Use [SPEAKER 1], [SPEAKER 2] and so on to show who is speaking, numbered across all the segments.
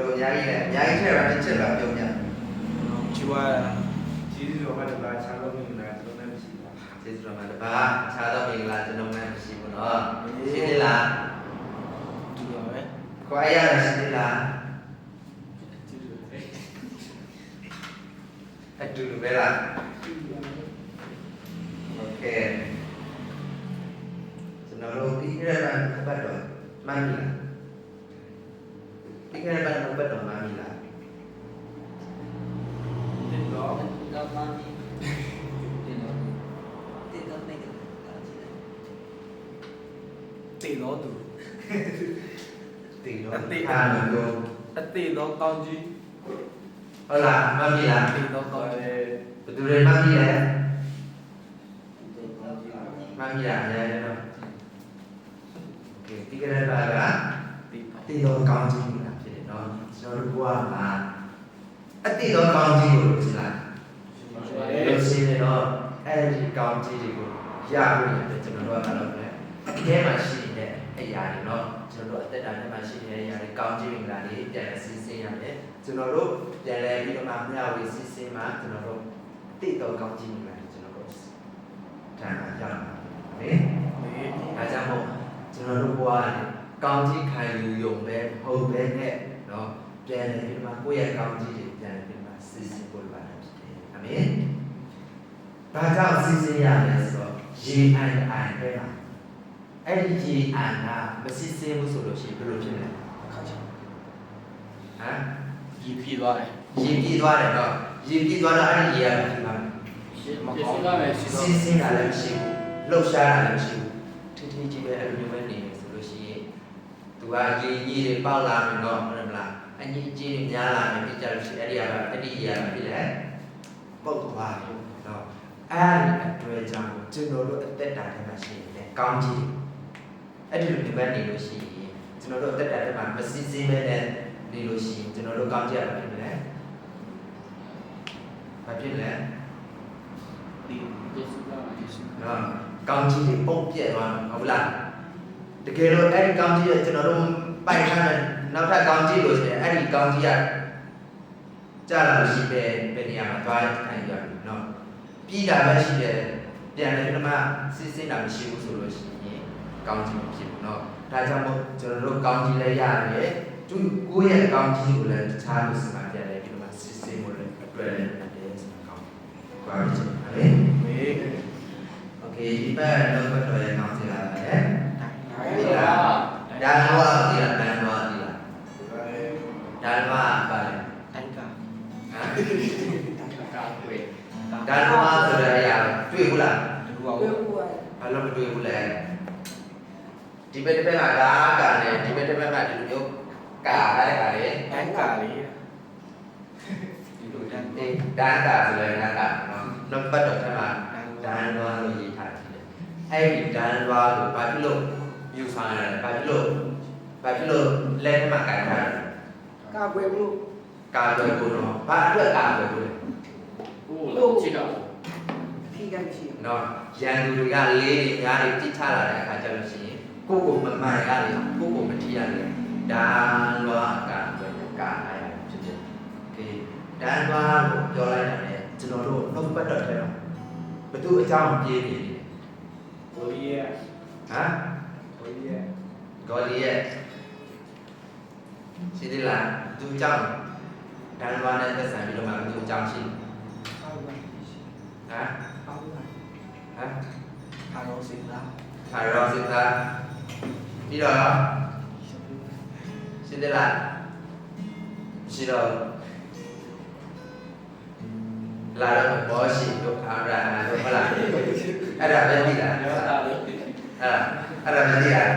[SPEAKER 1] လိုအများကြီးနဲ့အများကြီးထည့်တာတစ်ချက်တော့ပြုံးကြ
[SPEAKER 2] ချီဝါ
[SPEAKER 3] ကျေးဇူးတော်မှာတပါခြားလို့မင်္ဂလာကျွန်တော်လည်းမရှိပါ
[SPEAKER 1] ကျေးဇူးတော်မှာတပါခြားတော့မင်္ဂလာကျွန်တော်လည်းမရှိဘူးနော်ရှင်းလား
[SPEAKER 2] တူပါပဲ
[SPEAKER 1] ခွာရရရှင်းလားအတူတူပဲလားโอเคကျွန်တော်တို့ဒီကရန်ဘတ်တော့မှန်ပြီလားဒီကရန်ဘတ်တော့မှန်ပြီလား
[SPEAKER 3] တင်တော့
[SPEAKER 4] တော့မှန်ပြီတင်တော့နေတယ်
[SPEAKER 2] တေတော့သူ
[SPEAKER 1] တေတော့တေအားလို့
[SPEAKER 2] အတေတော့ကောင်းကြီး
[SPEAKER 1] ဟုတ်လားမှန်ပြီလား
[SPEAKER 2] တေတော့ကောင်းတယ်
[SPEAKER 1] ဘယ်သူတွေမှန်ပြီလဲမှန်ပြီလားရဲတော့โอเคဒီကရန်ဘတ်ကတေတော့ကောင်းကြီးလားဖြစ်တယ်နော်ကျွန်တော်တို့ဘဝမှာအတေတော့ကောင်းကြီးလို့ရှင်းလားလို့ရှင်းတယ်တော့အဲ့ဒီကောင်းကြီးတွေကိုရဖို့ရတယ်ကျွန်တော်တို့ကတော့လည်းအထဲမှာရှိနေတဲ့အရာတွေเนาะကျွန်တော်တို့အသက်တာထဲမှာရှိနေတဲ့အရာတွေကောင်းကြီးမင်္ဂလာတွေပြန်လဲစီစဉ်ရတယ်ကျွန်တော်တို့ပြန်လဲပြီးတော့မှမျှဝေစီစဉ်မှာကျွန်တော်တို့တိတ်တော့ကောင်းကြီးမင်္ဂလာတွေကျွန်တော်တို့ဌာနရအောင်လေဒါကြောင့်မို့ကျွန်တော်တို့ဘဝကောင်းကြီးခံယူရုံပဲဟုတ်ပဲနဲ့เนาะပြန်လဲပြီးတော့မှကိုယ့်ရဲ့ကောင်းကြီးတွေပြန်လဲပြီးတော့မှစီစဉ်ဖို့လိုပါတယ်ဖြစ်တယ်အာမင်ဒါကြောင့်စီစဉ်ရမယ်ဆိုတော့ရေအိုင်အိုင်ပဲပါအဲ့ဒီရေအိုင်ကမစီစဉ်ဘူးဆိုလို့ရှိရင်ဘယ်လိုဖြစ်လဲ
[SPEAKER 2] အခါချင်
[SPEAKER 1] ဟမ်
[SPEAKER 2] ရေပြေးသွားတယ်
[SPEAKER 1] ရေပြေးသွားတယ်တော့ရေပြေးသွားတော့အဲ့ဒီရေကဘာဖြစ်လဲ
[SPEAKER 2] မကောင်းတာပဲ
[SPEAKER 1] စီစဉ်တာလည်းမရှိဘူးလှုပ်ရှားတာလည်းမရှိဘူးထထကြီးပဲအဲ့လိုမျိုးပဲနေနေဆိုလို့ရှိရင်သူကရေကြီးတွေပေါက်လာမယ်တော့ဟုတ်မလားအညစ်အကြေးတွေများလာမယ်ပြကြလို့ရှိရင်အဲ့ဒီရေကဖြစ်လဲပုတ်သွားတယ်နော်အဲ့ဒီအတွက်ကြောင့်ကျွန်တော်တို့အသက်တာထဲမှာရှိနေတဲ့ကောင်းကြီးအဲ့ဒီလိုဒီဘက်နေလို့ရှိရင်ကျွန်တော်တို့အသက်တာထဲမှာမစီစဉ်ပဲနဲ့နေလို့ရှိရင်ကျွန်တော်တို့ကောင်းကြီးရတာဖြစ်လဲဘာဖြစ်လဲ
[SPEAKER 2] ဒီယေရှုကယေရှု
[SPEAKER 1] နော်ကောင်းကြီးတွေပုံပြက်သွားမှာဟုတ်လားတကယ်လို့အဲ့ဒီကောင်းကြီးကကျွန်တော်တို့ပိုက်ထားတဲ့နောက်ထပ်ကောင်းကြီးလို့ဆိုရင်အဲ့ဒီကောင်းကြီးကကြာလာလို့ရှိတဲ့ဘယ်နေရာမှာသွားထိုင်ကြတယ်နော်ပြီးတာပဲရှိတယ်ပြန်လည်းဒီမှာစစ်စစ်တာမရှိဘူးဆိုလို့ရှိရင်ကောင်းကြီးမဖြစ်ဘူးเนาะဒါကြောင့်မို့ကျွန်တော်တို့ကောင်းကြီးလည်းရတယ်သူကိုယ့်ရဲ့ကောင်းကြီးကိုလည်းတခြားလူစမှာပြန်လည်းဒီမှာစစ်စစ်ကိုလည်းအတွက်လည်းတယ်ဆိုတော့ကောင်းပါပြီဟဲ့မေโอเคဒီဘက်တော့တော့ရအောင်စီလာတယ်ဒါလောဒီလားဒါလောဒီလားဒါလောပါလေ
[SPEAKER 2] တိုင်ကာ
[SPEAKER 1] ဟမ်ဒါနမဆိုတဲ့အရာတွေ့ဘူးလား
[SPEAKER 2] တွေ့
[SPEAKER 4] ဘူး
[SPEAKER 1] ဘာလို့မတွေ့ဘူးလဲဒီဘက်တစ်ဘက်ကဒါကာတယ်ဒီဘက်တစ်ဘက်ကဒီလိုမျိုးကာထားတဲ့ကာလေ
[SPEAKER 2] တိုင်ကာလေး
[SPEAKER 1] ဒီလိုတန်းဒါကာဆိုတဲ့ဒါကာနော်နံပါတ်တော့ထဲမှာဒန်လွားလို့ရေးထားတယ်အဲ့ဒီဒန်လွားကိုဘာဖြစ်လို့ယူဆောင်ရလဲဘာဖြစ်လို့လက်ထဲမှာကာထားတယ်
[SPEAKER 4] ကာကွယ်မှု
[SPEAKER 1] ကာကွယ်ဖို့တော့ဘာအတွက်ကာကွယ်ဖို့လဲ
[SPEAKER 2] ကိုချစ်တော့
[SPEAKER 4] ထိခိုက်ရှိ
[SPEAKER 1] နော်ရန်သူတွေကလေးတွေများတွေတိချလာတဲ့အခါကျလို့ရှိရင်ကိုယ့်ကိုမမှန်ရလေကိုယ့်ကိုမထိရလေဒါလွားကာအားရဖြစ်တယ်โอเคဒါလွားကိုပြောလိုက်တာနဲ့ကျွန်တော်တို့နှုတ်ပတ်တော်ထဲတော့ဘသူအကြောင်းပြေးနေတယ်
[SPEAKER 3] ဂိုလီယက်
[SPEAKER 1] ဟမ်
[SPEAKER 3] ဂိုလီယက်
[SPEAKER 1] ရှိသေးလားသူအကြောင်းဒါလွားနဲ့သက်ဆိုင်ပြီးတော့မှဘသူအကြောင်းရှိဟမ်
[SPEAKER 2] ဟာရောစင်တာ
[SPEAKER 1] ပြီးတော့ရှင်းတယ်လားရှိတော့လာတော့ဘောရှိတို့အာရဟံတို့ဟုတ်လားအဲ့ဒါပဲသိလားအဲ့ဒါပဲသိလား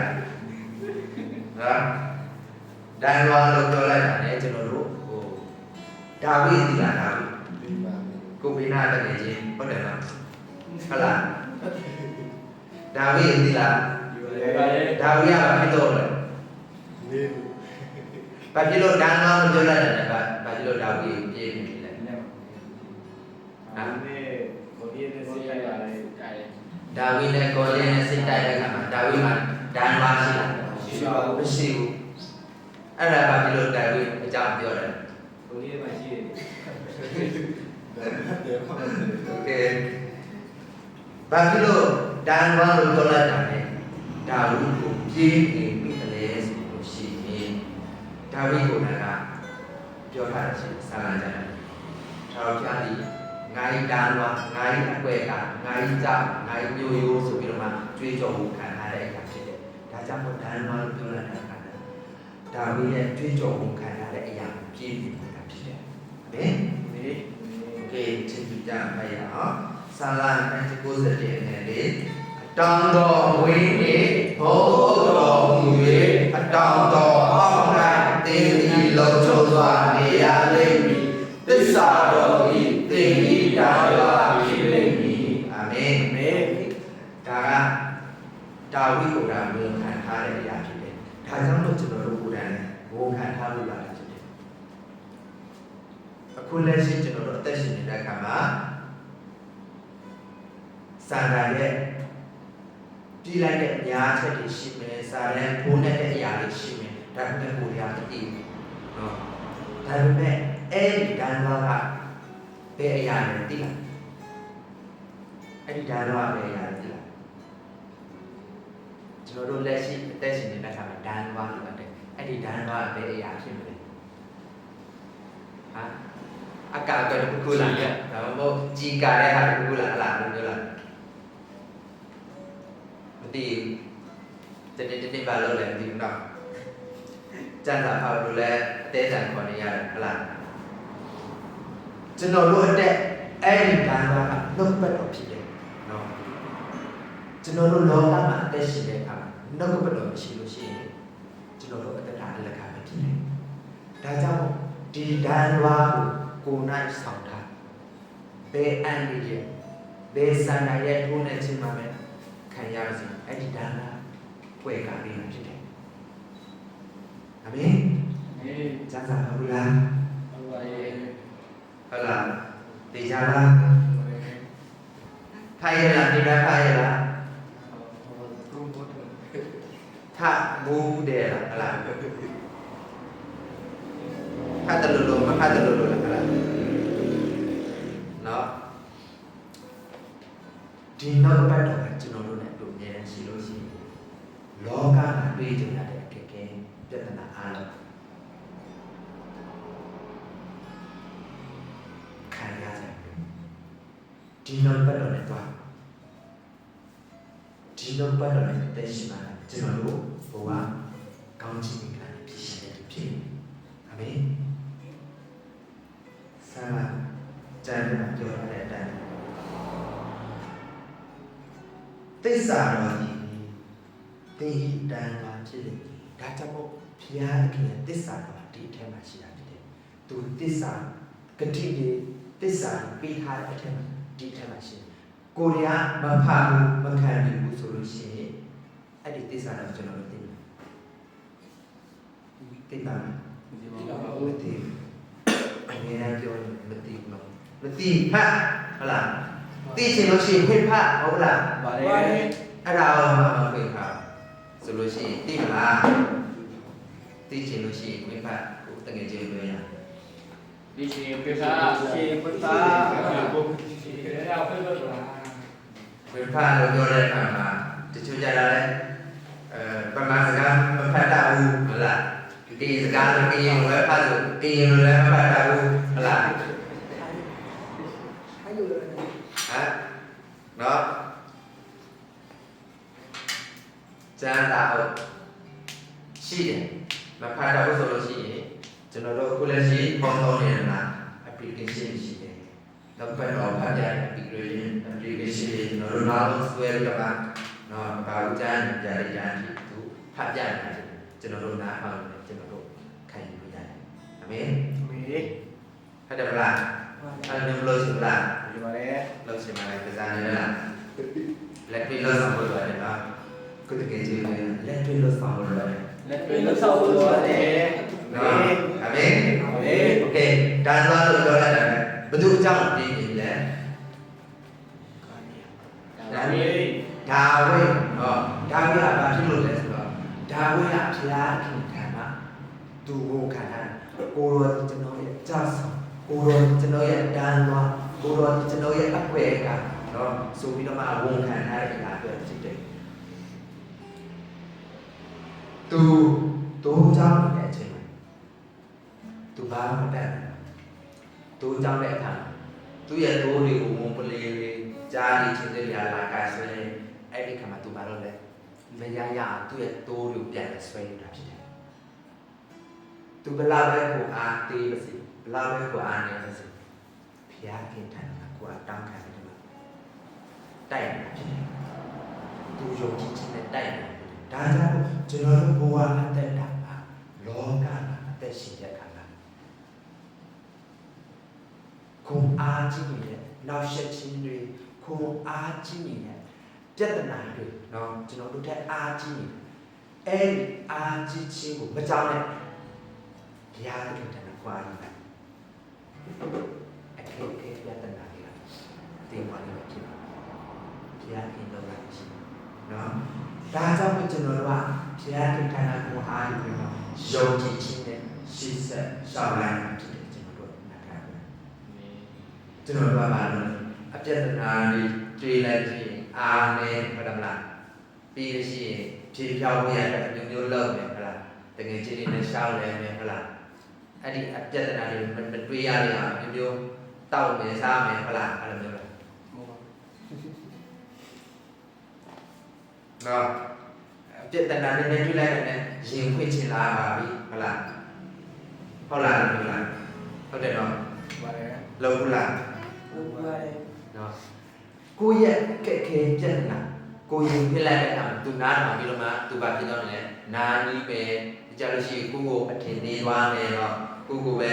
[SPEAKER 1] နော်ဒန်ဝါလို့ပြောလိုက်တာလေကျွန်တော်တို့ဟိုဒါဝိသိလားဒါဝိကိုဘိနာတကယ်ချင်းဟုတ်တယ်နော်ဟုတ်လားဒါဝိသိလားဒါဝိကဘာဖြစ်လို့လဲဘာဖြစ်လို့ဒန်ဝါလို့ပြောလိုက်တာလဲဘာဖြစ်လို့ဒါဝိပြေးနေလဲဒါဝိနဲ့ကိုလင်းနဲ့စိတ်တိုက်တဲ့အခါမှာဒါဝိမှာဒန်ဝါရှိလားမရှိဘူး အဲ့ဒါဘာဖြစ်လို့ဒါဝိအကြောင်းပြောတယ်
[SPEAKER 3] ဘုန်းကြီးမှရှိတယ်
[SPEAKER 1] โอเคဘာဖြစ်လို့တန်ဝါလို့ပြောလိုက်တာလဲဒါဝိကိုပြေးနေပြီလေဆိုလို့ရှိရင်ဒါဝိကိုကပြောထားတယ်ရှိစာလံကျမ်းထာဝရဘုရားဒီငါးတန်ဝါငါးအကွဲကငါးကြောက်ငါးမျိုးရိုးဆိုပြီးတော့မှကြွေးကြော်မှုခံထားတဲ့အရာဖြစ်တယ်ဒါကြောင့်မို့တန်ဝါလို့ပြောလိုက်တာကဒါဝိရဲ့ကြွေးကြော်မှုခံထားတဲ့အရာပြည့်နေတာဖြစ်တယ်ဟင်
[SPEAKER 2] ဒီ
[SPEAKER 1] โอเคချင်းပြကြပါရအောင်စာလံ90နဲ့လေတောင်တော်ဝင်းနေဘုရားတော်မူ၍အတောင်တော်အောက်၌တင်းဤလုံချုံစွာနေရလိမ့်မည်သစ္စာတော်ဤတင်းဤတာဝါဖြစ်လိမ့်မည်အာမင်ဒါကဒါဝိကိုယ်ကဝန်ခံထားတဲ့အရာဖြစ်တယ်ဒါကြောင့်လို့ကျွန်တော်တို့ကိုယ်တိုင်ဝန်ခံထားလို့လာတာဖြစ်တယ်အခုလက်ရှိကျွန်တော်တို့အသက်ရှင်နေတဲ့အခါမှာစာရရဲ့ပြည်လိုက်တဲ့အများချက်တွေရှိမယ်စာရန်ဖိုးတဲ့အရာတွေရှိမယ်ဒါပေမဲ့ကိုယ်ရမသိဘူးနော်ဒါပေမဲ့အဲ့ဒီဒဏ်ဝါကဘယ်အရာလဲသိလားအဲ့ဒီဒဏ်ဝါဘယ်အရာလဲသိလားကျွန်တော်တို့လက်ရှိအသက်ရှင်နေတဲ့အခါမှာဒဏ်ဝါလို့ပြောတယ်အဲ့ဒီဒဏ်ဝါဘယ်အရာဖြစ်မလဲဟာအကာကတည်းကခုလာတယ်ဒါမှမဟုတ်ជីကာတဲ့ဟာကခုလာလားလို့ပြောလားမသိတနေ့ပါလို့လည်းမသိဘူးနော်ကျန်တာပါလို့လည်းအသေးစိတ်ခေါ်နေရတယ်ဟလားကျွန်တော်တို့အတက်အဲ့ဒီဓာတ်ကနှုတ်ပတ်တော်ဖြစ်တယ်နော်ကျွန်တော်တို့လောကမှာအသက်ရှင်တဲ့အခါနှုတ်ပတ်တော်မရှိလို့ရှိရင်ကျွန်တော်တို့အသက်တာအလကားပဲဖြစ်တယ်ဒါကြောင့်ဒီဓာတ်ကိုနိုင်ဆောင်တာဘယ်အန်ဒီရဲ့ဘယ်ဆန္ဒရဲ့ထုံးတဲ့ချင်းမှာပဲခံရစီအဲ့ဒီဓာတ်ပွဲကလေးဖြစ်တယ်အာမင်ကျမ်းစာဟုတ်လားဟုတ်လားသိကြလားထိုင်ရလားဒီကထိုင်ရလားထမူးတယ်လားဟလားဖတ်တယ်လို့မဖတ်တယ်လို့လားဟလားနော်ဒီနောက်ပတ်တော့ကျွန်တော်တို့နဲ့တို့အများကြီးရှိလို့ရှိရင်လောကမှာတွေ့ကြရတဲ့အခက်အခဲပြဿနာအားလုံးခံရကြတယ်ဒီနောက်ပတ်တော့လည်းသွားဒီနောက်ပတ်တော့လည်းတက်ရှိမှာကျွန်တော်တို့ဘဝကောင်းချီးမင်္ဂလာနဲ့ပြည့်စုံတဲ့ဖြစ်အာမင်ဆရာကျမ်းမှာပြောရတဲ့အတိုင်းသစ္စာတော်ကြီးသိတန်တာဖြစ်တယ်ဒါကြောင့်မို့ဘုရားသခင်သစ္စာတော်ဒီအထက်မှာရှိတာဖြစ်တယ်သူသစ္စာဂတိတွေသစ္စာပေးထားတဲ့အထက်မှာဒီအထက်မှာရှိတယ်ကိုရီးယားမဖာဘူးမခံဘူးဆိုလို့ရှိရင်အဲ့ဒီသစ္စာတော်ကျွန်တော်တို့သိတယ်သိပါမလားမသိဘူးအမြဲတမ်းပြောရင်မသိဘူးနော်မသိဖတ်ဟုတ်လားသိချင်လို့ရှိရင်ဖွင့်ဖတ်ဟုတ်လား
[SPEAKER 2] ပါတယ်
[SPEAKER 1] အဲ့ဒါအောင်မှမဖွင့်ဖတ်ဆိုလို့ရှိရင်သိမလားသိချင်လို့ရှိရင်ဖွင့်ဖတ်ကိုတကယ်ကျေပြောရ
[SPEAKER 2] ဒီရှင်ပြတာရှင်ပြတာဘုရားဖွင့်လို့လား
[SPEAKER 1] ဖွင့်ဖတ်လို့ပြောတဲ့အခါမှာတချို့ကြတာလဲပမာစကားမဖတ်တတ်ဘူးဟုတ်လားဒီစကားကိုပြင်လို့လည်းဖတ်လို့ပြင်လို့လည်းမဖတ်တတ်ဘူးဟုတ်လားဟမ်နော်ကျန်တာဟုတ်ရှိတယ်မဖတ်တတ်ဘူးဆိုလို့ရှိရင်ကျွန်တော်တို့အခုလက်ရှိပေါင်းသုံးနေတာ application ရှိတယ်နောက်ပတ်တော့ဖတ်ကြတဲ့ application ကျွန်တော်တို့နောက်ဆွဲပြီးတော့နော်ဘာလို့ကျန်ကြရကြတယ်သူဖတ်ကြတယ်ကျွန်တော်တို့နားဟောင်းတယ်ကျွန်တော်တို့ခံယူရတယ်အာမင်ဖတ်တယ်မလားအဲ့ဒါလို့ဆိုလား
[SPEAKER 2] ဒီမှာလည်း
[SPEAKER 1] လို့ရှိမှလည်းကစားနေလားလက်ပြီးလို့ဆောင်လို့ရတယ်နော်ကိုတကယ်ကြီးလက်ပြီးလို့ဆောင်လို့ရတယ်
[SPEAKER 2] လက်တွေ့လို့ဆောက်လို့ရတယ်
[SPEAKER 1] နော်အာမင်โอเคဒါသွားလို့ပြောလိုက်တာဘယ်သူအကြောင်းပြင်းနေလဲ
[SPEAKER 2] ဒါဝိ
[SPEAKER 1] ဒါဝိဟောဒါဝိကဘာဖြစ်လို့လဲဆိုတော့ဒါဝိကဘုရားခင်ခံမှာဒ သူကိုခံတာကိုရောကျွန်တော်ရဲ့ကြောက်ဆောင်ကိုရောကျွန်တော်ရဲ့တန်သွားကိုရောကျွန်တော်ရဲ့အခွဲကနော်ဆိုပြီးတော့မှဝန်ခံထားတဲ့အရာတွေဖြစ်တယ်သူတို့ကြောင့်တဲ့အချိန်မှာသူဘာမှမတတ်သူကြောင့်တဲ့အခါသူရဲ့တိုးတွေကိုဝန်ပလေးလေးကြားနေချင်းတွေလာကဆွဲအဲ့ဒီခါမှာသူဘာလို့လဲမရရသူ့ရဲ့တိုးတွေကိုပြန်ဆွဲနေတာဖြစ်တယ်သူဘလာပဲကိုအားသေးပါစေဘလာပဲကိုအားနေပါစေဖျားခင်တယ်ကိုအားတောင်းခံတယ်မှာတိုက်နေတာဖြစ်တယ်သူယုံကြည်ခြင်းနဲ့တိုက်နေတာဒါကြောင့်ကျွန်တော်တို့ဘဝအသက်တာမှာလောကမှာအသက်ရှင်တဲ့အခါမှာခုံအားကြီးနေတဲ့နောက်ဆက်ခြင်းတွေခုံအားကြီးနေတဲ့ပြဿနာတွေနော်ကျွန်တော်တို့တဲ့အားကြီးနေအဲ့ဒီအားကြီးခြင်းကိုမကြောက်နဲ့ဘုရားသခင်တန်ခွာနေတာအခက်အခဲပြဿနာတွေကတင်ပါလိမ့်မယ်ဖြစ်ပါဘုရားသခင်တော်လာရှိနော်ဒါကြောင့်ကျွန်တော်တို့ကဘုရားသခင်တန်ကိုအားယူပြီးတော့ယုံကြည်ခြင်းနဲ့ရှေ့ဆက်ရှောက်လိုက်ဖြစ်တယ်ကျွန်တော်တို့နားထားတယ်ကျွန်တော်တို့ကဘာလို့အပြဿနာတွေတွေ့လိုက်ခြင်းအားနဲ့ဟုတ်တယ်မလားပြီးရရှိရင်ဖြေဖြောင်းရတဲ့အမျိုးလုပ်မယ်ဟုတ်လားတကယ်ချင်းလေးနဲ့ရှောက်လဲမယ်ဟုတ်လားအဲ့ဒီအပြဿနာတွေမတွေ့ရတဲ့အောင်မျိုးတောက်မယ်စားမယ်ဟုတ်လားအဲ့လိုမျိုးလားနော်ပြဿနာနဲ့တွေ့လိုက်တဲ့ရင်ဖွင့်ချင်လာပါပြီဟုတ်လားဟုတ်လားဟုတ်လားဟုတ်တယ်နော်
[SPEAKER 2] ပါတယ်
[SPEAKER 1] လုံးဘူးလား
[SPEAKER 4] ဟုတ်ပါတယ်
[SPEAKER 1] နော်ကိုယ့်ရဲ့ကဲ့ခဲပြဿနာကိုရင်ဖြစ်လိုက်တဲ့အခါမှာသူနားထောင်ပြီးတော့မှသူဘာဖြစ်တော့လဲနာနီးပဲကြလို့ရှိရင်ကိုကိုအထင်သေးသွားမယ်တော့ကိုကိုပဲ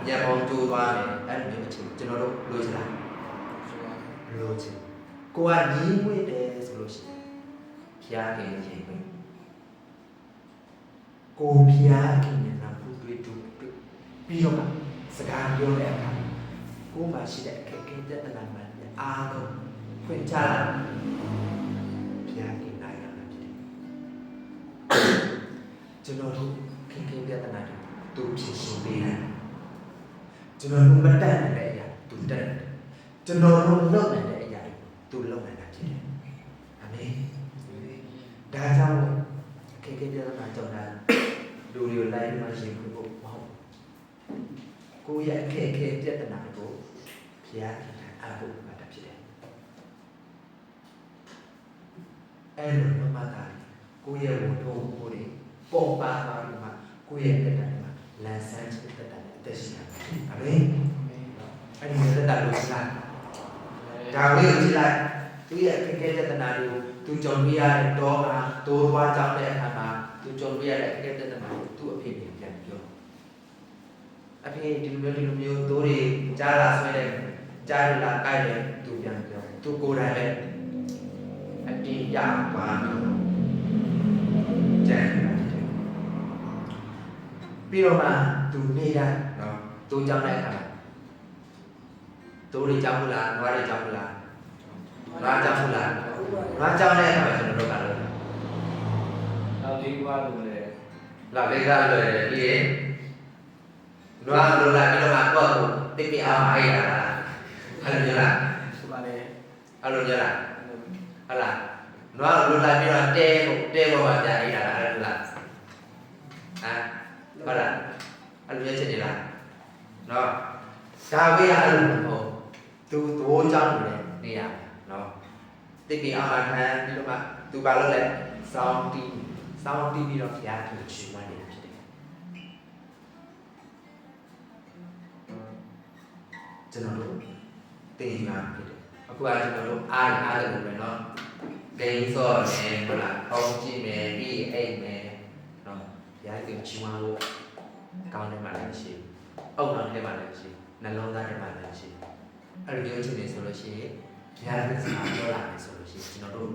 [SPEAKER 1] ညံပေါင်းကျိုးသွားမယ်အဲ့လိုမျိုးအချိန်ကျွန်တော်တို့လိုချင်လားလိုချင်ကိုကညီးမွေ့တယ်ဆိုလို့ရှိရင်ဖျားခင်ရင်ပဲကိုဖျားခင်နဲ့နာပူတွေ့တူပြီးတော့စကားပြောတဲ့အခါကိုမှရှိတဲ့အခက်အခဲပြဿနာမှအားလုံးဖွင့်ချလာဘုရားခင်နိုင်ရတာဖြစ်တယ်ကျွန်တော်တို့ခင်ခင်ပြဿနာတွေသူဖြစ်ရှင်ပေးတယ်ကျွန်တော်တို့မတတ်နိုင်တဲ့အရာသူတတ်တယ်ကျွန်တော်တို့လုပ်နိုင်တဲ့အရာသူလုပ်နိုင်တာဖြစ်တယ်အာမင်ဒါကြောင့်ခင်ခင်ပြဿနာကြောင့်ဒါလူတွေကိုလိုက်မှရှင်ဖို့မဟုတ်ကိုယ့်ရဲ့အခက်အခဲပြဿနာကိုဘုရားခင်အားဖို့အဲ့လိုမှတ်သားကိုယ့်ရဲ့ဝန်ထုံးမှုတွေပုံပါသွားပြီးမှကိုယ့်ရဲ့တက်တာတွေမှာလန်ဆန်းချတက်တာနဲ့တက်ရှိတာ။အာမင်။အဲ့ဒီတက်တာလို့ရှိလိုက်။ဒါဝိကိုကြည့်လိုက်သူရဲ့အခက်အခဲတက်တာတွေကိုသူကြုံပြရတဲ့တော့ကတိုးသွားကြောင်းတဲ့အခါမှာသူကြုံပြရတဲ့အခက်အခဲတက်တာကိုသူ့အဖေနဲ့ပြန်ပြော။အဖေဒီလိုမျိုးတိုးတွေကြားလာဆွဲတဲ့ကြားလာကြိုက်တယ်သူပြန်ပြော။သူကိုယ်တိုင်လည်းအတိအကျပါလို့ကြံနေတာပြီးတော့မှသူနေတိုင်းနော်သူကြောင်းတဲ့အခါသူတွေကြောင်းဘူးလားနွားတွေကြောင်းဘူးလားနွားကြောင်းဘူးလားနွားကြောင်းတဲ့အခါမှာကျွန်တော်တို့ကလို့
[SPEAKER 2] နောက်လေးပါလို့လေ
[SPEAKER 1] လာလေးကလွယ်တယ်ပြီးရင်နွားလိုလာပြီးတော့မှတော့တိတ်ပြအောင်အိုက်ရတာအဲ့လိုမျိုးလား
[SPEAKER 2] ဆိုပါတယ်
[SPEAKER 1] အဲ့လိုမျိုးလားဟုတ်လားနွားလိုလာပြီးတော့တဲပေါ်မှာကြာအိတ်တာလားအဲ့လိုလားဟုတ်လားအဲ့လိုမျိုးဖြစ်နေလားနော်ဒါဝိရအဲ့လိုမဟုတ်သူသဘောကြောင်းလို့နေရနော်တိတ်ပြီးအောင်ခံပြီးတော့မှသူဘာလုပ်လဲစောင်းတီးပြီးတော့ဘုရားကိုချီးမွမ်းနေတာဖြစ်တယ်ကျွန်တော်တို့သိမှာဖြစ်တယ်အခုကကျွန်တော်တို့အားတယ်လို့ပဲနော်ဂိမ်းစောမယ်ဟုတ်လားအောင်းကြည့်မယ်ပြီးအိတ်မယ်နော်ဘုရားကိုချီးမွမ်းဖို့ကောင်းတယ်မှလည်းရှိအုံနောက်ထဲမှာလည်းရှိနှလုံးသားထဲမှာလည်းရှိအဲ့လိုမျိုးချင်းနေဆိုလို့ရှိရင်ဘုရားရဲ့စကားပြောလာမယ်ဆိုလို့ရှိရင်ကျွန်တော်တို့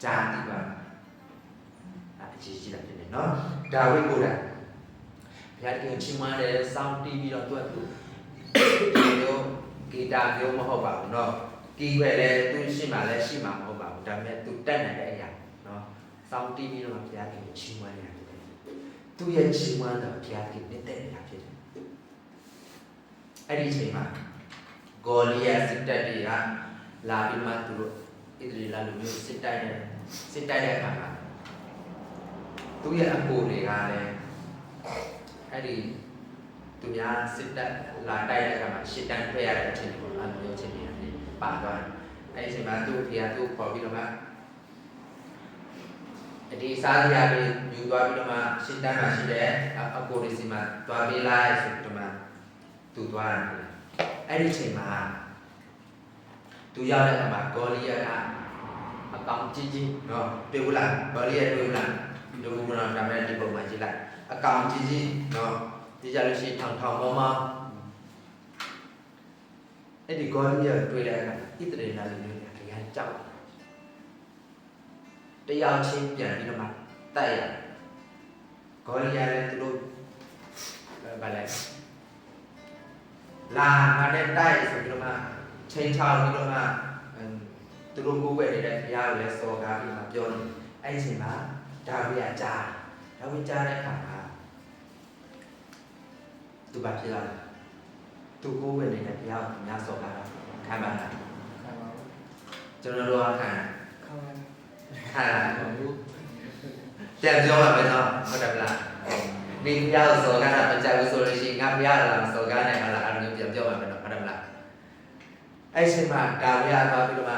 [SPEAKER 1] ကြားသိပါအချီးရှိတာဖြစ်နေနော်ဒါဝိကိုယ်တိုင်ဘုရားကိုချီးမွမ်းတယ်စောင်းတီးပြီးတော့သူ့ဒီမျိုးဂီတာမျိုးမဟုတ်ပါဘူးเนาะကီးွယ်လဲသူရှိမှလည်းရှိမှာမဟုတ်ပါဘူးဒါပေမဲ့သူတက်နိုင်တဲ့အရာเนาะစောင်းတီးပြီးတော့ဘုရားကိုချီးမွမ်းရတယ်သူ သူ့ရဲ့ချီးမွမ်းတော်ဘုရားသခင်နဲ့တည့်နေတာဖြစ်တယ်အဲ့ဒီအချိန်မှာဂေါလိယစစ်တပ်တွေကလာပြီးမှသူတို့ဣသရေလလူမျိုးစစ်တိုက်တဲ့အခါမှာသူ့ရဲ့အကိုတွေကလည်းအဲ့ဒီသူများစစ်တပ်လာတိုက်တဲ့အခါမှာရှစ်တန်းထွက်ရတဲ့အချိန်ကိုအလိုမျိုးချင်းနေတာပါသွားတယ်အဲ့ဒီအချိန်မှာသူ့ဖေကသူ့ခေါ်ပြီးတော့မှဒီစားရတွေယူသွားပြီးတော့မှရှစ်တန်းမှာရှိတဲ့အကိုတွေစီမှာသွားပေးလိုက်ဆိုပြီးတော့မှသူသွားတယ်အဲ့ဒီအချိန်မှာသူရောက်တဲ့အခါမှာဂေါလိယကအကောင်ကြီးနော်တွေ့ဘူးလားဂေါလိယတွေ့ဘူးလားဒီလိုကတော့ဒါမဲ့ဒီပုံမှာကြည့်လိုက်အကောင်ကြီးနော်ဒီကြလို့ရှိရင်ထောင်မောအဲ့ဒီဂေါလိယတွေ့တဲ့အခါဣသရေလလူမျိုးတွေကတရားကြောက်တရားချင်းပြန်ပြီးတော့မှတိုက်ရဂေါလိယလည်းသူတို့ဗာလဲလာငါနဲ့တိုက်ဆိုပြီးတော့မှချိန်ချောင်းပြီးတော့မှသူတို့ကိုယ်ွယ်နေတဲ့ဘုရားကိုလည်းစော်ကားပြီးမှပြောတယ်အဲ့ဒီအချိန်မှာဒါဝိဒ်ကြားတဲ့အခါမှာသူဘာဖြစ်လာလဲသူကိုယ်ွယ်နေတဲ့ဘုရားကိုများစော်ကားတာခံပါလားကျွန်တော်တို့ကခံလာပြန်ပြောပါမယ်နော်ဟုတ်တယ်လားဒီဘုရားကိုစော်ကားတာမကြိုက်ဘူးဆိုလို့ရှိရင်ငါဘုရားလာစော်ကားနိုင်မှာလားအဲ့လိုပြန်ပြောပါမယ်နော်ဟုတ်တယ်လားအဲ့ဒီမှာဒါဝိဒ်သွားပြီးတော့မှ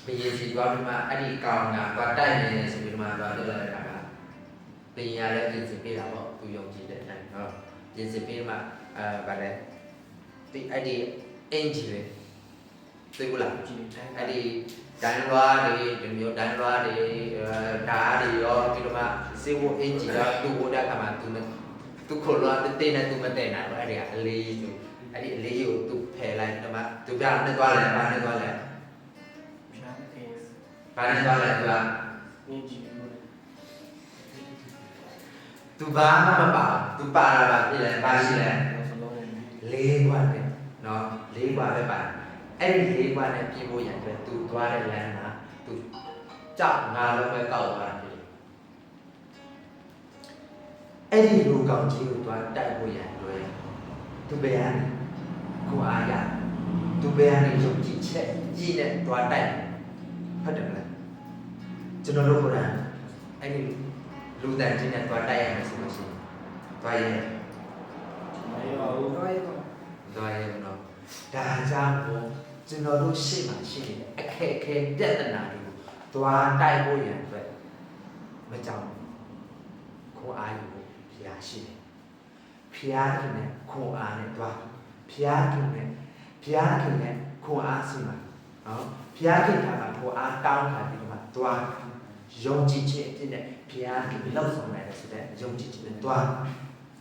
[SPEAKER 1] ဘယင်စီသွားပြီးမှအဲ့ဒီကောင်ကသွားတိုက်နေတယ်ဆိုပြီးမှသွားလို့လိုက်တာကဘယင်ရလည်းပြင်ဆင်ပေးတာပေါ့သူယုံကြည်တဲ့အတိုင်းနော်ပြင်ဆင်ပေးမှဗါလဲဒီအဲ့ဒီအင်ဂျီပဲသိဘူးလားအဲ့ဒီဒန်လွားတွေဒီမျိုးဒန်လွားတွေဓာတ်တွေရောပြီးတော့မှစေဝအင်ဂျီရောသူ့ဝတ်တဲ့အခါမှာသူခေါ်လို့တဲ့နဲ့သူမတဲ့နိုင်ဘူးအဲ့ဒီကအလေးသူအဲ့ဒီအလေးကိုသူဖယ်လိုက်တော့မှသူပြနဲ့သွားလဲဘာနဲ့သွားလဲဘာနဲ့သွားလဲသူကသူဘာမှမပါသူပါလာပါပြီလဲပါရှိလဲလေးခွက်နဲ့နော်လေးခွက်ပဲပါအဲ့ဒီလေးခွက်နဲ့ပြင်ဖို့ရန်အတွက်သူသွားတဲ့လမ်းမှာသူကြောက်ငါလုံးပဲကောက်သွားတာဖြစ်အဲ့ဒီလူကောင်ကြီးကိုသွားတိုက်ဖို့ရန်အတွက်သူဘယ်ဟာကိုအားရသူဘယ်ဟာနေရုပ်ကြည့်ချက်ကြီးနဲ့သွားတိုက်ဟုတ်တယ်မလားကျွန်တော်တို့ကအဲ့ဒီလူတန်ကြီးနဲ့သွားတိုက်ရမယ်ဆိုလို့ရှိရင်သွားရဲနော်ဒါကြောင့်ကျွန်တော်တို့ရှေ့မှာရှိနေတဲ့အခက်အခဲပြဿနာတွေကိုသွားတိုက်ဖို့ရန်အတွက်မကြောက်ခွန်အားယူဖို့ဘုရားရှိတယ်ဘုရားခင်နဲ့ခွန်အားနဲ့သွားဘုရားခင်နဲ့ခွန်အားစီမှာနော်ဘုရားခင်ကခွန်အားတောင်းခံပြီးတော့မှသွားယုံကြည်ခြင်းအဖြစ်နဲ့ဘုရားခင်လောက်ဆောင်နိုင်တယ်ဆိုတဲ့ယုံကြည်ခြင်းနဲ့သွား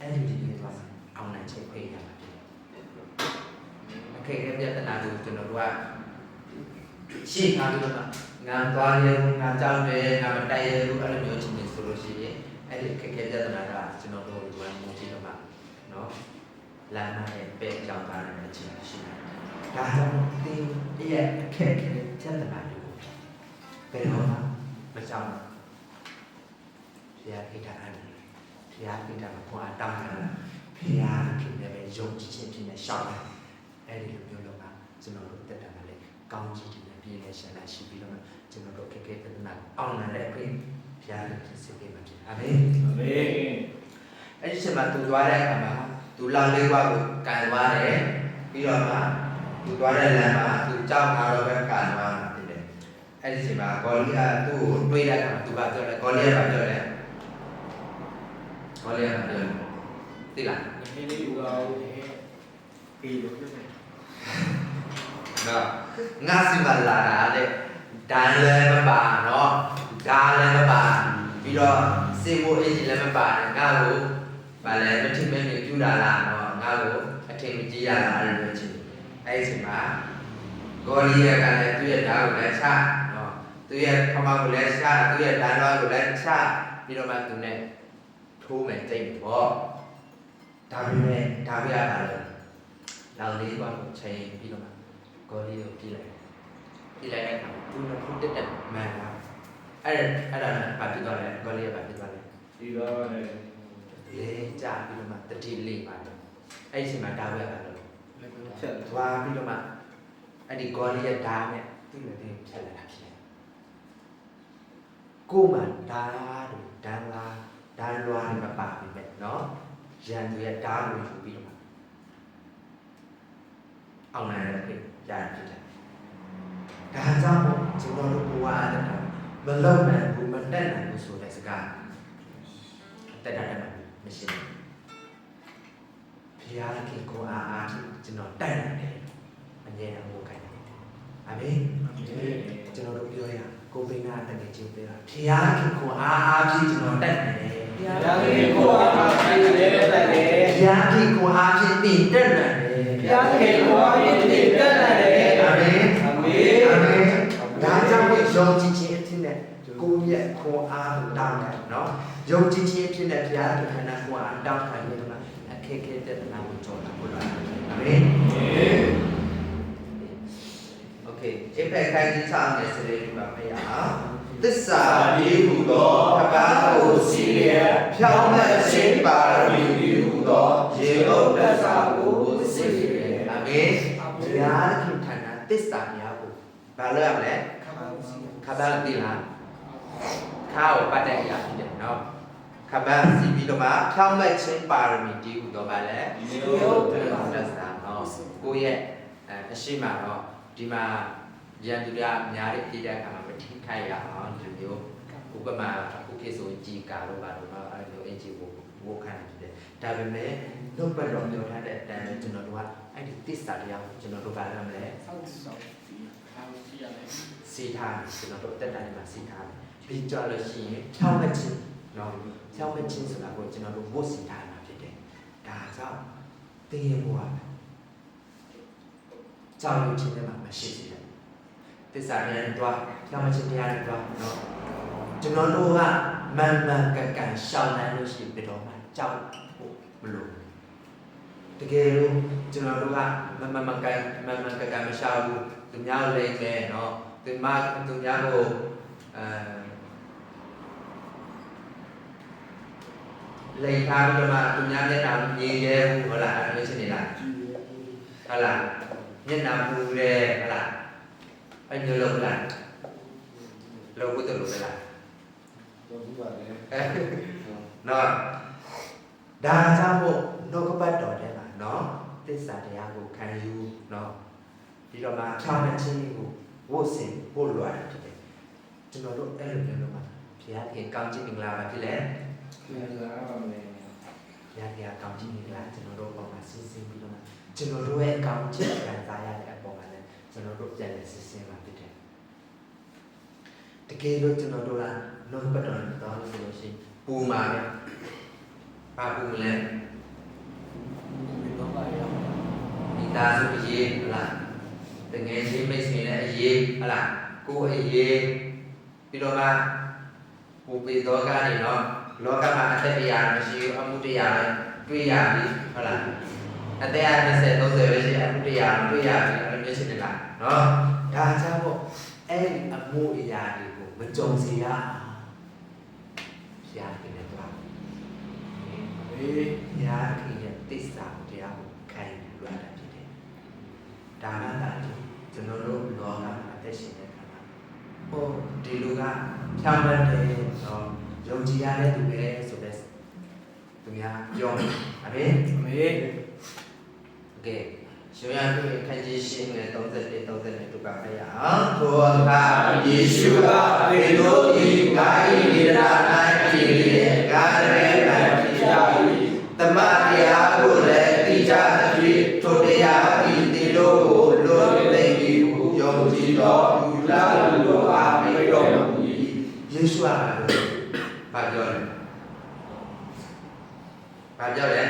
[SPEAKER 1] အဲ့ဒီလေးသွားအောင်နိုင်ချက်ခွင့်ရမှာဖြစ်တယ်အခက်အခဲပြဿနာတွေကိုကျွန်တော်တို့ကရှင်းထားပြီးတော့ငါသွားရဲငါကြောက်တယ်ငါမတိုက်ရဲဘူးအဲ့လိုမျိုးချင်းနေဆိုလို့ရှိရင်အဲ့ဒီအခက်အခဲပြဿနာကကျွန်တော်တို့ကမူကြည့်တော့မှနော်လမ်းနဲ့ပဲကြောက်တာနဲ့ချင်းရှိတယ်ဒါကြောင့်ဒီရဲ့အခက်အခဲပြဿနာတွေကိုဘယ်တော့မှမကြောက်ဘူးဘုရားခိတာအဲ့ဘုရားခိတာကိုအားတောင်းတာဘုရားခင်လည်းပဲယုံကြည်ခြင်းဖြင့်ရှောက်တယ်အဲ့ဒီလိုမျိုးလောကကျွန်တော်တို့တက်တာလည်းကောင်းကြီးတယ်ပြည့်နေရှင်လာရှိပြီးတော့ကျွန်တော်တို့ခက်ခဲပြဿနာအောင်နိုင်တဲ့အပြင်ဘုရားရဲ့ဖြစ်စေမှာဖြစ်အာမင်အာမင်အဲ့ဒီချိန်မှာသူသွားတဲ့အခါမှာသူလောင်လေးဘွားကိုကန်သွားတယ်ပြီးတော့မှသူသွားတဲ့လမ်းမှာသူကြောက်လာတော့ပဲကန်သွားတာဖြစ်တယ်အဲ့ဒီချိန်မှာဂေါလိယသူ့ကိုတွေးတဲ့အခါမှာသူကပြောတယ်ဂေါလိယကပြောတယ်သိလား
[SPEAKER 2] ဒီလေးဦးအောင်ပြီးလို့ပြောတယ်
[SPEAKER 1] နော်ငါစီမလာတာတဲ့ဒန်လည်းမပါနော်ဒါလည်းမပါပြီးတော့စေဖို့အင်ဂျင်လည်းမပါနဲ့ငါ့ကိုဗာလဲမထင်မမြင်ပြူတာလားနော်ငါ့ကိုအထင်မကြီးရလားအဲ့လိုချင်းအဲ့ဒီချိန်မှာဂေါလိယကလည်းသူ့ရဲ့ဓာတ်ကိုလည်းချနော်သူ့ရဲ့ခမောက်ကိုလည်းချသူ့ရဲ့ဒန်တော်ကိုလည်းချပြီးတော့မှသူနဲ့ထိုးမယ်တိတ်ပေါ့ဒါပေမဲ့ဒါပြရတာလေလောင်လေးပါကိုချိန်ပြီးတော့မှဂေါလိယကိုပြေးလိုက်တဲ့အခါသူကဖုတ်တက်မှန်လာအဲ့ဒါဘာဖြစ်သွားလဲဂေါလိယဘာဖြစ်သွားလဲ
[SPEAKER 3] ဒီတော့လေ
[SPEAKER 1] လေကြာပြီးတော့မှတတိလေးပါတယ်အဲ့ဒီအချိန်မှာတာဝဲပါလို့
[SPEAKER 3] ဖြတ်
[SPEAKER 1] သွားပြီးတော့မှအဲ့ဒီဂေါ်လီရဲ့ဓာတ်နဲ့သူ့လက်ထဲဖြတ်လာတာဖြစ်တယ်ကိုမှဓာတ်တို့ဓာတ်လားဓာတ်လွားနေမှာပါပြီမဲ့နော်ရန်သူရဲ့ဓာတ်ကိုယူပြီးတော့မှအောင်နိုင်တဲ့ဖြစ်ရဖြစ်တယ်ဒါကြောင့်မို့ကျွန်တော်တို့ဘဝအတ္တမလုံနိုင်ဘူးမတက်နိုင်ဘူးဆိုတဲ့စကားတက်တာလည်းမရှိဘူးဘုရားခင်ကိုအားကျွန်တော်တိုက်နိုင်တယ်အငြင်းအမှုခိုင်းတယ်အာမင်ကျွန်တော်တို့ပြောရကိုပိနာတကယ်ချင်းပြောတာဘုရားခင်ကိုအားဖြင့်ကျွန်တော်တိုက်နိုင်တယ်ဘုရားခင်ကိုအားဖြင့်တက်နိုင်တယ်ဘုရားခင်ကိုအားဖြင့်တည်တက်နိုင်တယ်ဘုရားခင်ကိုအားဖြင့်တည်တက်နိုင်တယ်အာမင်အာမင်အာမင်ဒါကြောင့်ယုံကြည်ခြင်းအဖြစ်နဲ့ကိုယ့်ရဲ့ကိုအားတောင်းတယ်နော်ယုံကြည်ခြင်းအဖြစ်နဲ့ဘုရားခင်ခန္ဓာကိုယ်အားတောင်းတယ်လို့အခက်ခဲတဲ့နာကိုကြောတာဘုရားအာမင်โอเคအဖက်ခိုင်းကြီးချအောင်တဲ့စရိတ်ကမရသစ္စာဒီဟုသောကပ္ပကိုစီရဖြောင်းတဲ့ခြင်းပါရမီဒီဟုသောရေလို့သစ္စာကိုစီရအာမင်ဘုရားခင်ခန္ဓာသစ္စာများကိုဘာလို့ရမလဲခါဘာတိလားခါကိုပတ်တဲ့အရာဖြစ်တယ်နော်ခဘာစီပြီးတော့မှဖြောင်းမဲ့ခြင်းပါရမီတည်ဟူတော့ဗာလဲဒီလိုသက်သာနော်ကိုယ့်ရဲ့အရှိမတော့ဒီမှာရန်သူများများတဲ့ပြည်တဲ့အခါမှာမထိခိုက်ရအောင်ဒီမျိုးဥပမာအခုခေတ်ဆိုကြည်ကာလို့ပါတော့နော်အဲ့လိုအင်ဂျီကိုဝုတ်ခံနေတယ်ဒါပေမဲ့နှုတ်ပတ်တော်ပြောထားတဲ့အတိုင်းကျွန်တော်တို့ကအဲ့ဒီသစ္စာတရားကိုကျွန်တော်တို့ဗာလဲမလဲစီထားကျွန်တော်တို့တက်တယ်မှာစီထားပြီးကြလို့ရှိရင်ဖြောင်းမဲ့ခြင်းနော်ဖြောင်းမဲ့ခြင်းဆိုတာကိုကျွန်တော်တို့ဝတ်ဆင်ထားမှာဖြစ်တယ်ဒါကြောင့်တင်းရဘွားကြောက်ရွံ့ခြင်းတွေမှာမရှိစေတယ်သစ္စာနဲ့တွားဖြောင်းမဲ့ခြင်းတရားတွေတွားနော်ကျွန်တော်တို့ကမန်မှန်ကန်ကန်ရှောင်နိုင်လို့ရှိပြီးတော့မှကြောက်ဖို့မလိုတကယ်လို့ကျွန်တော်တို့ကမန်ကန်ကန်မရှောင်ဘူးသူများလိမ့်မယ်နော်သူများကိုလိန်ထားပြီးတော့မှသူများမျက်နှာမြင်ရဲဘူးဟုတ်လားအဲ့လိုရှိနေလားဟုတ်လားမျက်နှာပူရဲဟုတ်လားအဲ့လိုလုပ်လားလုပ်ဖို့တလို့လား
[SPEAKER 3] တော့ဘူးပါလေ
[SPEAKER 1] နော်ဒါကြောင့်မို့နှုတ်ကပတ်တော်ထဲမှာနော်သစ္စာတရားကိုခံယူနော်ပြီးတော့မှဖြောင်းတဲ့ခြင်းကိုဝတ်ဆင်ဖို့လွယ်တယ်ဖြစ်တယ်ကျွန်တော်တို့အဲ့လိုမျိုးလုပ်မှာဘုရားခင်ကောင်းချီးမင်္ဂလာပါဖြစ်လေ
[SPEAKER 3] ပြန်လာပါမယ်
[SPEAKER 1] ဘုရားခင်ကောင်းချီးမင်္ဂလာကျွန်တော်တို့ပေါ်မှာဆင်းပြီးတော့ကျွန်တော်တို့ရဲ့ကောင်းချီးခံစားရတဲ့အပေါ်မှာလည်းကျွန်တော်တို့ပြန်လည်ဆင်းမှာဖြစ်တယ်တကယ်လို့ကျွန်တော်တို့ကနှုတ်ပတ်တော်တော်လို့ဆိုလို့ရှိရင်ပူမှာပဲပါပူမလဲဒီသားစုရေးဟလားတကယ်ချင်းမိတ်ဆွေနဲ့အရေးဟလားကိုယ်အရေးပြီးတော့မှပူပေတော့ကနေနော်လောကမှာအသက်တရားမရှိဘူးအမှုတရားလည်းတွေ့ရပြီဟုတ်လားအသက်20 30ပဲရှိအမှုတရားတွေ့ရပြီအဲ့လိုမျိုးရှိတယ်လားနော်ဒါကြောင့်မို့အဲ့ဒီအမှုအရာတွေကိုမကြုံစေရအောင်ဘုရားခင်နဲ့တွားဘုရားခင်ရဲ့သစ္စာတရားကိုခံယူရတာဖြစ်တယ်ဒါမှသာကျွန်တော်တို့လောကမှာအသက်ရှင်တဲ့အခါမှာဟိုဒီလူကဖြောင်းတယ်နော်ယုံကြည်ရတဲ့သူပဲဆိုတဲ့သူများပြောတယ်အမေအမေโอเคရှင်ရသူခန်းကြီးရှင်းနဲ့31 32ဒုက္ခဖရအောင်ထိုအခါယေရှုကပေလိုဤဂိုင်းဒီနာ၌အည်လျက်ဂါရဲ၌ဖြစ်ကြ၏တမန်တရားကိုလည်းသိကြသည်ထိုတရားဤဒီလိုကိုလွန်သိပြီးဟုယုံကြည်တော်ယူလာလို့အားမိတော်မူ၏ယေရှုကဘာပြောလဲဘာပြောလဲ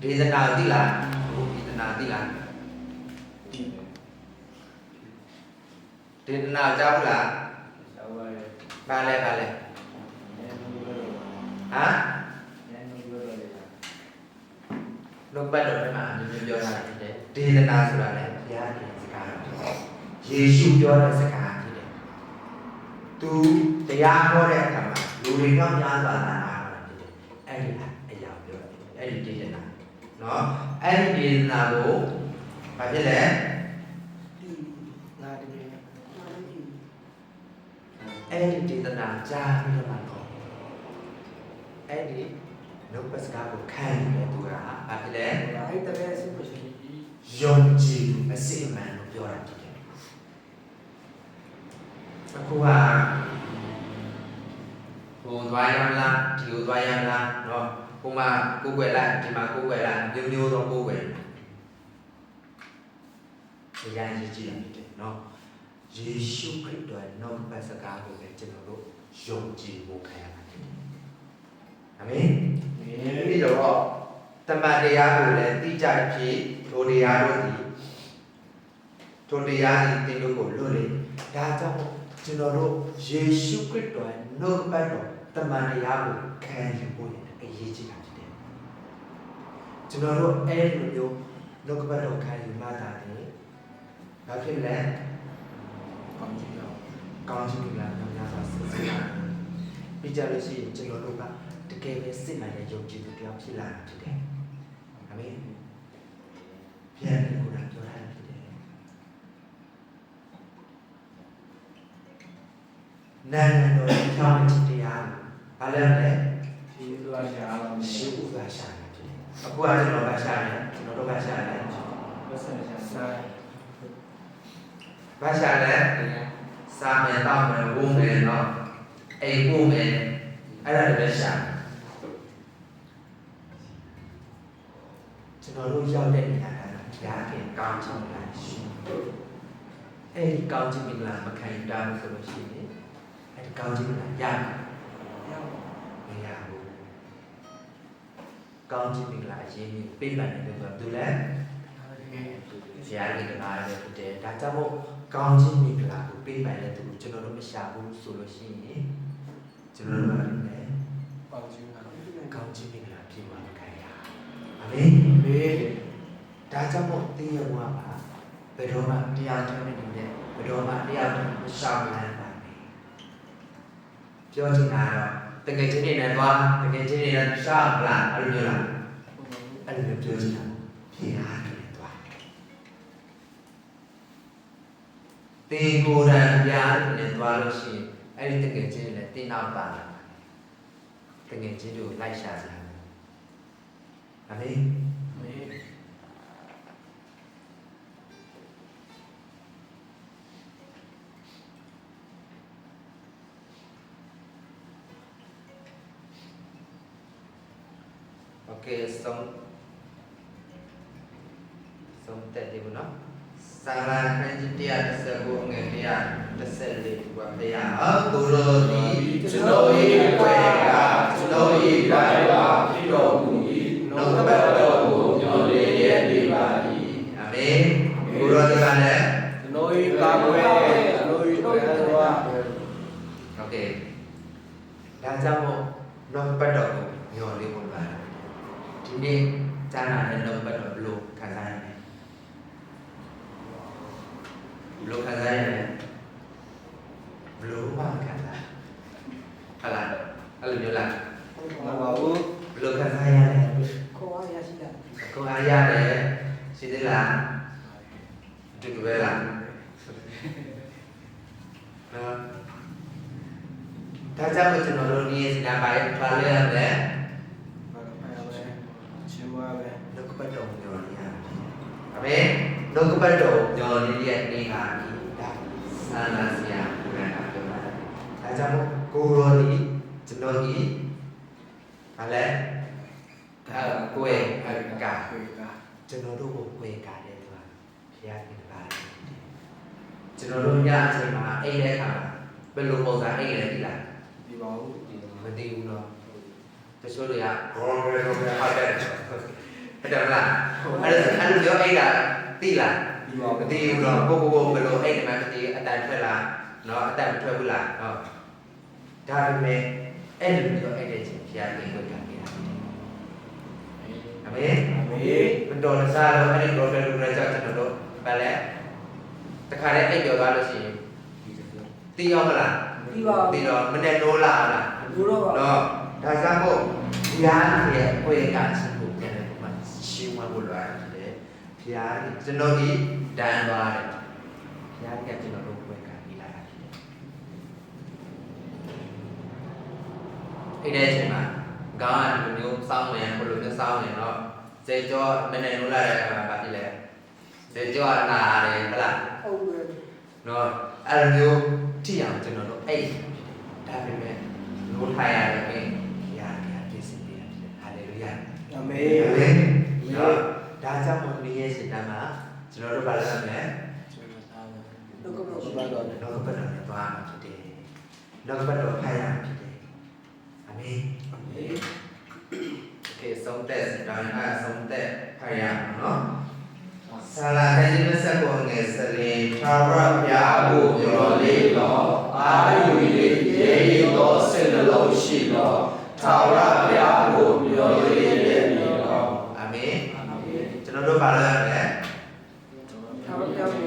[SPEAKER 1] ဒေသနာသိလားဒေသနာသိလားဒေသနာကြားဘူးလား
[SPEAKER 3] ကျောင်းပါလေ
[SPEAKER 1] ဘာလဲဘာလဲ
[SPEAKER 3] ဉာဏ်လို့ပြောတော့
[SPEAKER 1] ဟမ်
[SPEAKER 3] ဉာဏ်လို့ပြောတော့လေ
[SPEAKER 1] နှုတ်ပတ်တော်ထဲမှာအမျိုးမျိုးပြောတာဖြစ်တယ်ဒေသနာဆိုတာလည်းဘုရားရဲ့စကားတော်ဖြစ်တယ်ယေရှုပြောတဲ့စကားဖြစ်တယ်သူတရားဟောတဲ့အခါမှာ လူတွေတော့များစွာလာတာဖြစ်တယ်အဲ့ဒီအရာပြောတယ်အဲ့ဒီဒေသနာနော်အဲ့ဒီဒေသနာကိုဘာဖြစ်လဲ
[SPEAKER 4] ဒီလာတယ်
[SPEAKER 1] အဲ့ဒီဒေသနာကြားပြီးတော့မှတော့အဲ့ဒီနှုတ်ပတ်စကားကိုခံရတဲ့သူကဘာဖြစ်လဲ
[SPEAKER 4] အဲ့တကယ်စစ်မရှိ
[SPEAKER 1] ယုံကြည်သူအစစ်အမှန်လို့ပြောတာဖြစ်တယ်အခုကဟိုသွားရမလားဒီကိုသွားရမလားနော်ဟိုမှာကိုယ်ွယ်လိုက်ဒီမှာကိုယ်ွယ်လိုက်မျိုးမျိုးတော့ကိုယ်ွယ်အရင်ကြီးကြည့်ရဖြစ်တယ်နော်ယေရှုခရစ်တော်ရဲ့နှုတ်ပတ်စကားကိုလည်းကျွန်တော်တို့ယုံကြည်ဖို့ခံရမှာဖြစ်တယ်အာမင်ဒီတော့တမန်တရားကိုလည်းသိကြဖြစ်ထိုတရားတို့သည်ထိုတရားသည်သင်တို့ကိုလွတ်လေဒါကြောင့်ကျွန်တော်တို့ယေရှုခရစ်တော်ရဲ့နှုတ်ပတ်တော်တမန်တရားကိုခံယူဖို့အရေးကြီးတာဖြစ်တယ်ကျွန်တော်တို့အဲ့ဒီလိုမျိုးနှုတ်ပတ်တော်ခံယူမှသာတယ်ဘာဖြစ်လဲကောင်းချီးမင်္ဂလာများစွာဆက်စပ်လာပြီးကြလို့ရှိရင်ကျွန်တော်တို့ကတကယ်ပဲစစ်မှန်တဲ့ယုံကြည်သူတစ်ယောက်ဖြစ်လာတာဖြစ်တယ်အာမင်ပြန်ပြီးကိုယ်တော်ပြောတာဖြစ်တယ်နာမတော်ကြောင့်တရားဘာလဲလဲ
[SPEAKER 3] ဒီလိုအရာတော့
[SPEAKER 1] ရှိဥပါရှာတယ်ဖြစ်တယ်အခုကကျွန်တော်ကရှာတယ်ကျွန်တော်တို့ကရှာတယ်
[SPEAKER 3] ပတ်စံရှာစား
[SPEAKER 1] ဘာရှာလဲစာမယ်တောက်မယ်ဝုန်းမယ်နော်အိမ်ပို့မယ်အဲ့ဒါတွေပဲရှာကျွန်တော်တို့ရောက်တဲ့နေရာကဘုရားခင်ကောင်းချီးလာရှိအဲ့ဒီကောင်းချီးမင်္ဂလာမခံရဘူးဆိုလို့ရှိရင်အဲ့ဒီကောင်းချီးမင်္ဂလာရမရဘူးကောင်းချီးမင်္ဂလာအရင်ပြေးမှန်တယ်ဆိုတော့သူလည်းဘုရားခင်ကအားလည်းဖြစ်တယ်ဒါကြောင့်မို့ကောင်းချီးမင်္ဂလာကိုပေးမှန်တဲ့သူကျွန်တော်တို့မရှာဘူးဆိုလို့ရှိရင်ကျွန်တော်တို့ကလည်း
[SPEAKER 3] ပေါင်းချင်းတာ
[SPEAKER 1] ကောင်းချီးမင်္ဂလာပြည့်ဝမခံရအာမင်ဒါကြောင့်မို့တင်းရဘွားပါဘယ်တော့မှတရားထုံးနေတယ်ဘယ်တော့မှတရားထုံးမရှောင်နိုင်ပါဘူးပြောချင်တာတော့တကယ်ချင်းနေနဲ့သွားတကယ်ချင်းနေနဲ့ရှောင်လားအဲ့လိုမျိုးလားအဲ့လိုမျိုးပြောချင်တာဖြစ်ရတယ်သွားတင်းကိုယ်တိုင်ရားနဲ့သွားလို့ရှိရင်အဲ့ဒီတကယ်ချင်းနဲ့တင်းနောက်ပါလာတကယ်ချင်းတို့လိုက်ရှာကြတယ်အာမင် Okay, xong tệ đi nó. Sala Kanjitia Tesabu Ngetia Teseli Wapia Turoni Chinoi Kweka Chinoi Baiwa Hiro Kuni No Kabato Nyole Yedi Badi Amen. Guru Devane
[SPEAKER 3] Chinoi Kabwe Chinoi Baiwa
[SPEAKER 1] Okay. Đã ra một nó bắt đầu nhỏ đi một vài. Thì nên cha nào nên nó bắt đầu lục cả dài này. Lục cả dài này. Lục bằng cả dài. Cả lại. Cả lần nhiều lần. Lục cả dài này. Cô Aya này. Chị thế là đừng về làm.ถ้าเจ้าเป็นจำนวนโรงเรียนสินาไปพาเรื่องแล้วนกกระโดดโยนนี่ฮะอาเมนนกกระโดดโยนนี่เรียกนี่ฮะนี่ได้สานาเสียคุณนะครับเป็นมาถ้าเจ้ากูโรนี่จำนวนนี้อะไรกุเอกากาจำนวนรูปกุเอกาเนี่ยตัวพยาธิเป็นอะไรจำนวนรูปยาใช่ไหมไอ้ได้ค่ะเป็นรูปโบราณไอ้อะไรที่ละ
[SPEAKER 3] ဒီပါဦး
[SPEAKER 1] မသိဘူးနော်တချို့တွေကဘောဘယ်လိုလဲဟုတ်တယ်ဟုတ်တယ်လားအဲ့လိုပြောအိတ်တာသိလား
[SPEAKER 3] ဒီပါ
[SPEAKER 1] မသိဘူးနော်ကိုဘယ်လိုအိတ်တယ်မှမသိအတန်ထွက်လားနော်အတန်မထွက်ဘူးလားဟုတ်ဒါပေမဲ့အဲ့လိုပြောအိတ်တဲ့ချင်းဖျားသိခွင့်ခံနေတာအမေမတော်တဆတော့အဲ့ဒီ problem တွေကြောင့်ကျွန်တော်တို့ဗာလဲတခါတည်းအိတ်ပြောသွားလို့ရှိရင်သိရောမလားသိတော့မနဲ့နိုးလာလား
[SPEAKER 4] ဘူးတော့ပါ
[SPEAKER 1] နော်ဒါကြောင့်မို့ဘုရားရဲ့ကိုယ်ကချင်းကိုပြန်တယ်ပုံမှန်ရှင်းမဖို့လွယ်တယ်ဘုရားကျွန်တော်ဒီတန်သွားတယ်ဘုရားကကျွန်တော်တို့ကိုယ်ကပြီးလာတာဖြစ်တယ်အဲ့ဒီအချိန်မှာကောင်းတဲ့လူမျိုးစောင်းနေဘယ်လိုမျိုးစောင်းနေတော့စေကြောမနေလို့လာတဲ့အခါမှာဘာဖြစ်လဲစေကြောနာတယ်ဟုတ်လား
[SPEAKER 4] ဟုတ်တယ်
[SPEAKER 1] နော်အဲ့လိုမျိုးကြည့်အောင်ကျွန်တော်တို့အဲ့ဒါပေမဲ့လို့ထိုင်ရတယ်ပဲဘုရားကပြည့်စုံနေတယ်ဟာလေလုယာ
[SPEAKER 4] အမေ
[SPEAKER 1] အာမင်နော်ဒါကြောင့်မို့ဒီရဲ့စတမ်းမှာကျွန်တော်တို့ဘာလုပ်ရမလဲ
[SPEAKER 4] လောကဘုရားတော်
[SPEAKER 1] နောက်ကပတ်တော်နဲ့သွားမှာဖြစ်တယ်နောက်ကပတ်တော်ဖိုင်ရမှာဖြစ်တယ်အာမင်
[SPEAKER 4] အမေ
[SPEAKER 1] โอเคဆုံးသက်စတမ်းအားဆုံးသက်ဖိုင်ရမှာနော်ဆာလာတဲ့ဒီမဆက်ကိုငယ်စလင်သာဝရဘုရားကိုပြောလေးတော်အာယူလေးရေရီတော်စင်လုံးရှိတော်သာဝရဘုရားကိုပြောလေးတဲ့တော်အာမင်
[SPEAKER 4] အမေ
[SPEAKER 1] ကျွန်တော်တို့ဘာလုပ်ရမလဲ
[SPEAKER 4] သာဝရဘုရားကို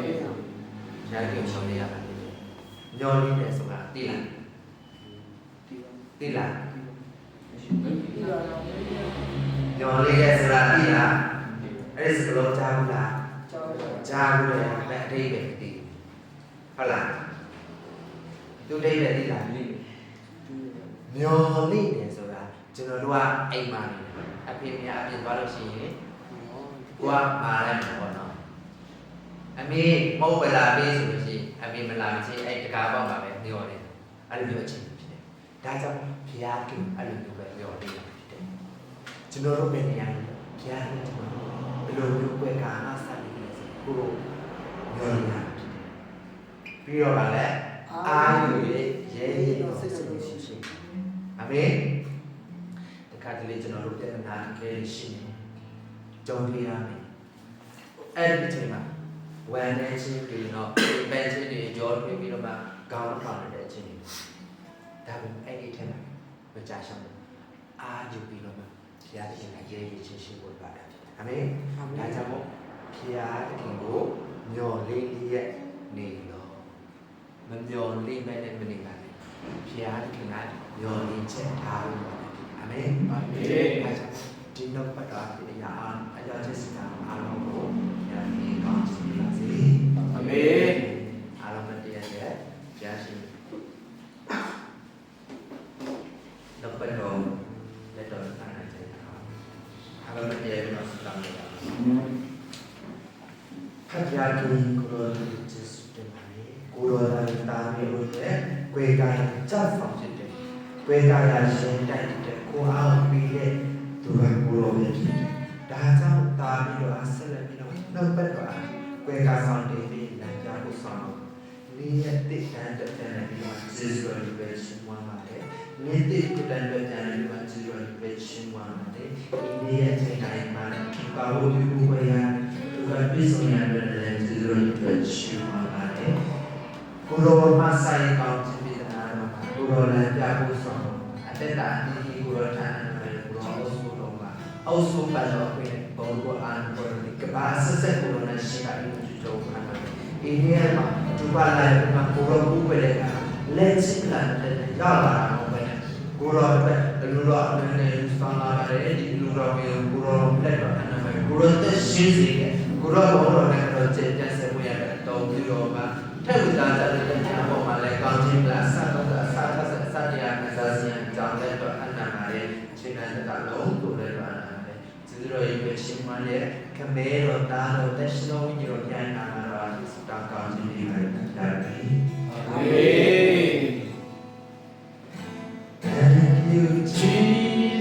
[SPEAKER 1] ညာကြီးရှောင်းနေရတာညော်လေးနဲ့ဆိုတာသိလားသိလား
[SPEAKER 4] ဒီလာတော့
[SPEAKER 1] ညော်လေးနဲ့ဆိုတာသိလားအဲ့ဒီစကလုံးကြားဘူးလား
[SPEAKER 4] ကျောင်းတော်
[SPEAKER 1] ကြားဘူးလေအဲ့အတိတ်ပဲသိဟုတ်လားသူအတိတ်ပဲသိလားညော်လေးနဲ့ဆိုတာကျွန်တော်တို့ကအိမ်မှာနေတယ်အဖေမြအပြင်သွားလို့ရှိရင်ကိုကမာလိုက်မှာပေါ့နော်အမေမဟုတ်ပါလားပေးဆိုလို့ရှိရင်အမေမလာချင်းအဲ့တကားပေါက်မှာပဲညော်နေအဲ့လိုမျိုးအချင်းဖြစ်တယ်ဒါကြောင့်ဘုရားကအဲ့လိုမျိုးပဲညော်နေတာဖြစ်တယ်ကျွန်တော်တို့ပဲနေရတယ်ဘုရားကကျွန်တော်ဘယ်လိုမျိုးပွဲကာအစနေလဲဆိုကိုညော်နေတာဖြစ်တယ်ပြီးတော့ဗာလဲအာယူရဲ့ရဲရဲတော့စိတ်ဆိုလို့ရှိရင်အမေတခါတလေကျွန်တော်တို့ပြဿနာတကယ်ရှိနေကြုံတွေ့ရမယ်အဲ့ဒီအချိန်မှာဝန်နေချင်းပြီးတော့ပန်းချင်းတွေကြောထွေးပြီးတော့မှခေါင်းထောင်နေတဲ့အချိန်တွေဒါပေမဲ့အဲ့ဒီအထက်မှာမကြရှောင်းဘူးအာယူပြီးတော့မှဘုရားရှင်ကရဲရဲချင်းချင်းကိုပါတာအမေဒါကြောင့်မို့ဘုရားခင်ကိုမျော်လေးလေးရဲ့နေတော့မမျော်လေးမဲ့နဲ့မနေပါနဲ့ဘုရားခင်ကမျော်လေးချက်ထားလို့အမေအာမင်ဒီနောက်ပတ်တာဒီအရာအရာချက်စတာအားလုံးကိုဘုရားခင်ကောင်းချီးပါစေအာမင်အားလုံးနဲ့တရားရဲ့ဘုရားရှင်နောက်ပတ်တော့လက်တော်အားနိုင်တဲ့အခါအားလုံးနဲ့တရားကိုစတာလို့ဖတ်ရခင်ကိုယ်တော်ကျေးဇူးတင်ပါတယ်ကိုယ်တော်တာမီးလို့တဲ့ကိုယ်ကကြောက်ဆောင်ဖြစ်တယ်ကိုယ်ကရရှင်တိုက်တဲ့ကိုအောင်ပြီးတဲ့သူကကိုယ်တော်ပဲဖြစ်တယ်ဒါကြောင့်တာမီးတော့ဆက်လက်ပြီးတော့နောက်ပတ်တော့ကိုယ်ကဆောင်တည်ပြီးလမ်းကြားကိုဆောင်နေ့ရက်တိတန်တဲ့တဲ့ပြီးတော့ကျေးဇူးတော်တွေပဲရှင်မွားပါတယ်နေ့တိကတန်တဲ့တဲ့ပြီးတော့ကျေးဇူးတော်တွေပဲရှင်မွားပါတယ်ဒီနေ့ရဲ့ချိန်တိုင်းမှာပါဖို့ဒီကိုပဲရသူကပြည့်စုံရတဲ့ကျေးဇူးတော်တွေပဲရှင်မွားပါတယ်ကိုရောမဆိုင်ကောင်းခြင်းပြတာတော့ကိုရောလည်းပြဖို့ဆောင်အသက်တာအဒီကိုရောထားတယ်ကိုရောအဆုတော်မှာအဆုပတ်တော့ပဲဘုံကိုအာန်ပေါ်ဒီကဘာဆက်ဆက်ကိုရောနဲ့ရှိတာဒီကျုံမှာဒီနေ့မှာသူပါလာတဲ့မှာကိုရောကူပဲလေလက်ချစ်လာတဲ့ရလာတော့ပဲကိုရောပဲလူရောအနေနဲ့စမ်းလာတယ်ဒီလူရောမျိုးကိုရောလက်တော့အနာပဲကိုရောတက်ရှင်းစီတယ်ကိုရောဘောတော့လည်းတော့ကျတဲ့ဆက်ဝင်ရတဲ့တော့ဒီရောမှာထက်ဥသားတဲ့တဲ့ပေါ်မှာလည်းကောင်းခြင်းလားဆက်တော့ဆက်ထက်တရားကစားစင်ကြောင်းလည်းတော့အနာမှာလည်းချိန်တဲ့ကလုံးကိုလည်းတော့အနာပဲကျေးဇူးတော်ရဲ့ရှင်မရဲ့ခမဲတော်သားတော်တက်ရှင်တော်ညောပြန်နာတော်စတာကောင်းခြင်းတွေပဲဒါပဲအာမင် Thank you Jesus